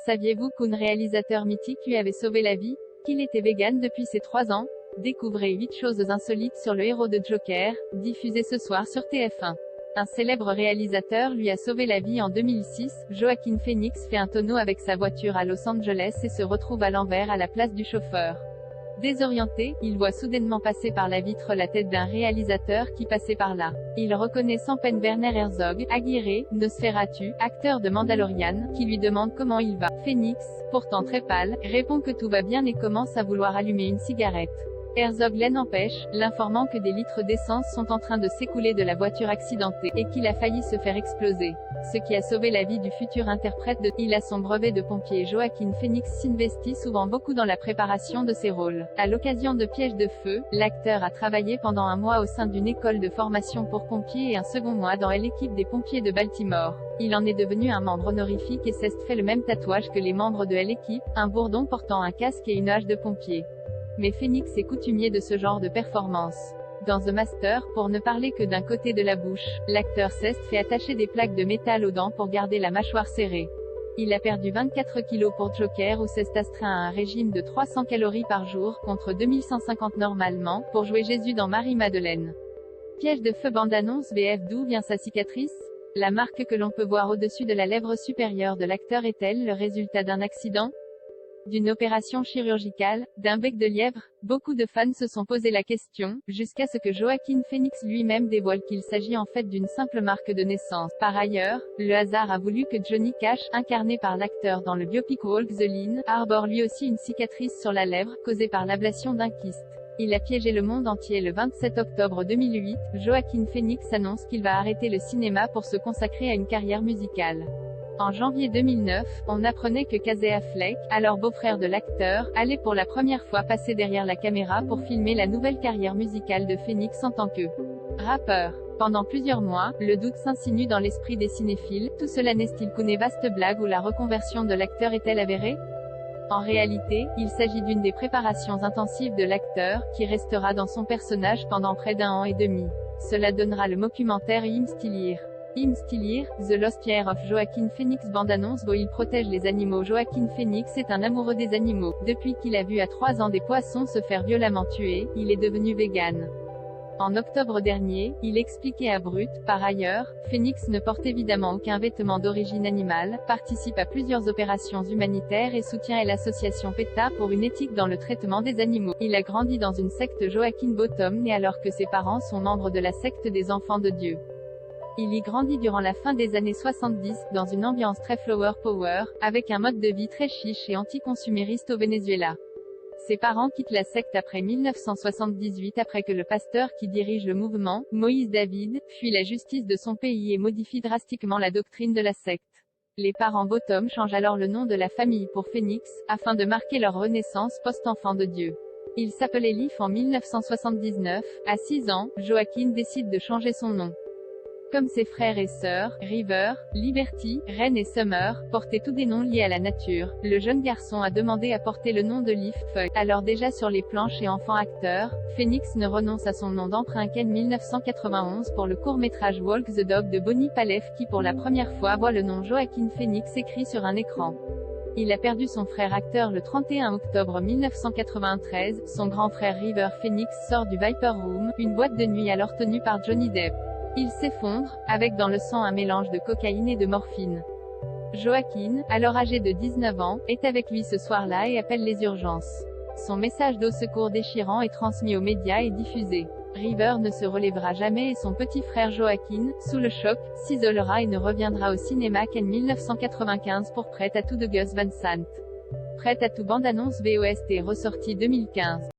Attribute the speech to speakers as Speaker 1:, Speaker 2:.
Speaker 1: Saviez-vous qu'un réalisateur mythique lui avait sauvé la vie? Qu'il était vegan depuis ses 3 ans? Découvrez 8 choses insolites sur le héros de Joker, diffusé ce soir sur TF1. Un célèbre réalisateur lui a sauvé la vie en 2006. Joaquin Phoenix fait un tonneau avec sa voiture à Los Angeles et se retrouve à l'envers à la place du chauffeur. Désorienté, il voit soudainement passer par la vitre la tête d'un réalisateur qui passait par là. Il reconnaît sans peine Werner Herzog, Aguirre, Nosferatu, acteur de Mandalorian, qui lui demande comment il va. Phoenix, pourtant très pâle, répond que tout va bien et commence à vouloir allumer une cigarette. Herzog l'en empêche, l'informant que des litres d'essence sont en train de s'écouler de la voiture accidentée, et qu'il a failli se faire exploser. Ce qui a sauvé la vie du futur interprète de Il a son brevet de pompier. Joaquin Phoenix s'investit souvent beaucoup dans la préparation de ses rôles. À l'occasion de Piège de feu, l'acteur a travaillé pendant un mois au sein d'une école de formation pour pompiers et un second mois dans l'équipe des pompiers de Baltimore. Il en est devenu un membre honorifique et s'est fait le même tatouage que les membres de l'équipe, un bourdon portant un casque et une hache de pompier. Mais Phoenix est coutumier de ce genre de performance. Dans The Master, pour ne parler que d'un côté de la bouche, l'acteur s'est fait attacher des plaques de métal aux dents pour garder la mâchoire serrée. Il a perdu 24 kilos pour Joker ou s'est astreint à un régime de 300 calories par jour, contre 2150 normalement, pour jouer Jésus dans Marie-Madeleine. Piège de feu bande-annonce BF. D'où vient sa cicatrice? La marque que l'on peut voir au-dessus de la lèvre supérieure de l'acteur est-elle le résultat d'un accident? D'une opération chirurgicale, d'un bec de lièvre? Beaucoup de fans se sont posé la question, jusqu'à ce que Joaquin Phoenix lui-même dévoile qu'il s'agit en fait d'une simple marque de naissance. Par ailleurs, le hasard a voulu que Johnny Cash, incarné par l'acteur dans le biopic Walk the Line, arbore lui aussi une cicatrice sur la lèvre, causée par l'ablation d'un kyste. Il a piégé le monde entier le 27 octobre 2008. Joaquin Phoenix annonce qu'il va arrêter le cinéma pour se consacrer à une carrière musicale. En janvier 2009, on apprenait que Casey Affleck, alors beau-frère de l'acteur, allait pour la première fois passer derrière la caméra pour filmer la nouvelle carrière musicale de Phoenix en tant que rappeur. Pendant plusieurs mois, le doute s'insinue dans l'esprit des cinéphiles. Tout cela n'est-il qu'une vaste blague ou la reconversion de l'acteur est-elle avérée? En réalité, il s'agit d'une des préparations intensives de l'acteur, qui restera dans son personnage pendant près d'1 an et demi. Cela donnera le documentaire I'm Still Here. I'm Still Here, The Lost Year of Joaquin Phoenix. Bande-annonce. Il protège les animaux. Joaquin Phoenix est un amoureux des animaux. Depuis qu'il a vu à 3 ans des poissons se faire violemment tuer, il est devenu vegan. En octobre dernier, il expliquait à Brut. Par ailleurs, Phoenix ne porte évidemment aucun vêtement d'origine animale, participe à plusieurs opérations humanitaires et soutient l'association PETA pour une éthique dans le traitement des animaux. Il a grandi dans une secte Joaquin Bottom né alors que ses parents sont membres de la secte des enfants de Dieu. Il y grandit durant la fin des années 70, dans une ambiance très flower power, avec un mode de vie très chiche et anticonsumériste au Venezuela. Ses parents quittent la secte après 1978 après que le pasteur qui dirige le mouvement, Moïse David, fuit la justice de son pays et modifie drastiquement la doctrine de la secte. Les parents Bottom changent alors le nom de la famille pour Phoenix, afin de marquer leur renaissance post-enfant de Dieu. Il s'appelait Leaf en 1979. À 6 ans, Joaquin décide de changer son nom. Comme ses frères et sœurs, River, Liberty, Rain et Summer, portaient tous des noms liés à la nature, le jeune garçon a demandé à porter le nom de Leaf. Alors déjà sur les planches et enfant acteur, Phoenix ne renonce à son nom d'emprunt qu'en 1991 pour le court-métrage Walk the Dog de Bonnie Palef qui pour la première fois voit le nom Joaquin Phoenix écrit sur un écran. Il a perdu son frère acteur le 31 octobre 1993, son grand frère River Phoenix sort du Viper Room, une boîte de nuit alors tenue par Johnny Depp. Il s'effondre, avec dans le sang un mélange de cocaïne et de morphine. Joaquin, alors âgé de 19 ans, est avec lui ce soir-là et appelle les urgences. Son message d'au secours déchirant est transmis aux médias et diffusé. River ne se relèvera jamais et son petit frère Joaquin, sous le choc, s'isolera et ne reviendra au cinéma qu'en 1995 pour Prêt à tout de Gus Van Sant. Prêt à tout bande-annonce VOST ressorti 2015.